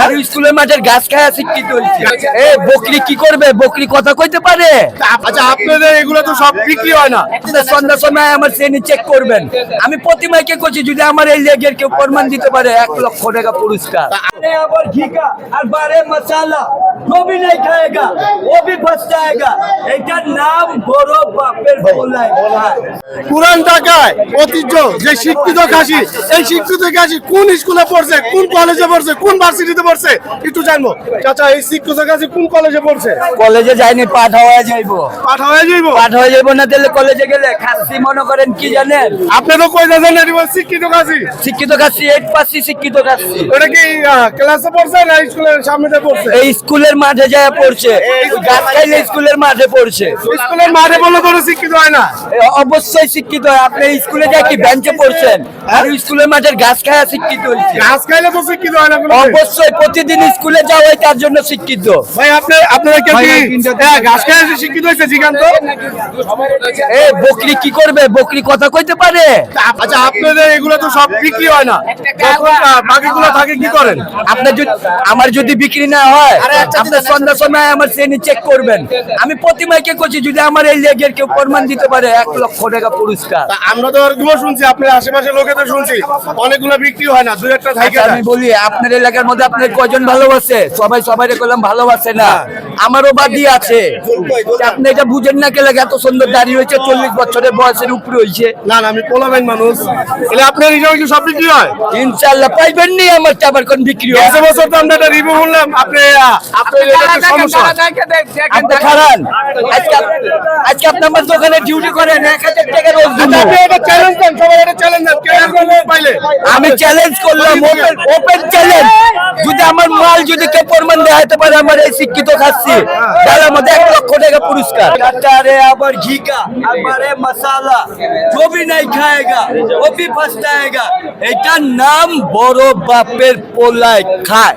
আর স্কুলের মাঠের ঘাস খায়া শিক্ষিত হয়েছে। এ বকরি কি করবে? বকরি কথা কইতে পারে? আচ্ছা, আপনাদের এগুলো তো সব বিক্রি হয় না। সন্ধ্যা সময় আমার শ্রেণী চেক করবেন। আমি প্রতিমাকে করছি, যদি আমার এই লেগের কেউ প্রমাণ দিতে পারে 1,00,000 টাকা পুরস্কার। আবার ঘিকা আর বারে মশালা जो भी नहीं खाएगा वो भी फंस जाएगा। এটার নাম বড় বাপের পোলাই। পুরান ঢাকায় ঐতিহ্য যে শিক্ষিত খাসি, এই শিক্ষিত খাসি কোন স্কুলে পড়ছে, কোন কলেজে পড়ছে, কোন ভার্সিটিতে পড়ছে একটু জানবো। চাচা, এই শিক্ষিত খাসি কোন কলেজে পড়ছে? কলেজে যাইনি, পাঠ হয়ে যাইবো। পাঠ হয়ে যাইবো? পাঠ হয়ে যাইবো না দিলে কলেজে গেলে খাসি মনে করেন কি জানেন? আপনি তো কই যাচ্ছেন শিক্ষিত খাসি? শিক্ষিত খাসি 8 পাসি শিক্ষিত খাসি। ওটা কি ক্লাসে পড়ছে না স্কুলের সামনে পড়ছে? এই স্কুলের মাঠে যায় পড়ছে, গাছ খাইলে স্কুলের মাঠে পড়ছে। স্কুলের মাঠে বললে তো শিক্ষিত হয় না। অবশ্যই শিক্ষিত হয়। আপনি স্কুলে যায় কি বেঞ্চে পড়ছেন, আর স্কুলের মাঠের ঘাস খায়া শিক্ষিত হয়েছে। ঘাস খাইলে তো শিক্ষিত হয় না। অবশ্যই প্রতিদিন স্কুলে যাওয়াই তার জন্য শিক্ষিত। ভাই আপনারা কেউ কি ঘাস খাইয়া শিক্ষিত হয়েছে? জিগান তো। এ বকরি কি করবে? বকরি কথা কইতে পারে? আচ্ছা, আপনাদের এগুলো তো সব বিক্রি হয় না, বাকিগুলো থাকে কি করেন? আপনার যদি আমার যদি বিক্রি না হয়, আপনার সন্ধ্যা সময় আমার শ্রেণী চেক করবেন। আমি প্রতিমাকে করছি, যদি আমার এই লেগের কেউ প্রমাণ দিতে পারে 1,00,000 টাকা পুরস্কার। আমরা তো এরকমও শুনছি, আপনার আশেপাশে লোকেদের শুনছি অনেকগুলো বিক্রি হয় না, 2-1টা থাকে। আমি বলি, আপনার এলাকার মধ্যে আপনার কয়জন ভালোবাসে? সবাই সবাইকে বললাম ভালোবাসে না। আমারও বাদী আছে। আপনি এটা বুঝেন না, কে লাগে এত সুন্দর দাঁড়িয়ে হয়েছে, 40 বছরের বয়সের উপরে হয়েছে। না না, আমি পোলাবেন মানুষ। এলে আপনার হিসাবে কি সব বিক্রি হয়? ইনশাআল্লাহ পাইবেন নি আমার চাবার কোন বিক্রি হয়। 10 বছর তো আমরা একটা রিভিউ করলাম, আপনার এটা সমস্যা। আপনি খারান আজকে আপনি আমার দোকানে ডিউটি করেন, 1,000 টাকা রোজ দিন। আপনি এটা চ্যালেঞ্জ দেন, সবাই এটা চ্যালেঞ্জ দেন, কে এরকম পাইলে। আমি চ্যালেঞ্জ করলাম, ওপেন চ্যালেঞ্জ। যদি আমার মাল যদি কেউ প্রমাণ দেখাতে পারে আমার এই শিক্ষিত খাচ্ছি, তাহলে আমাদের 1,00,000 টাকা পুরস্কার। আরে আবার ঘিকা আবারে মশালা जो भी नहीं खाएगा वो भी फंस जाएगा। এটার নাম বড় বাপের পোলাই খায়।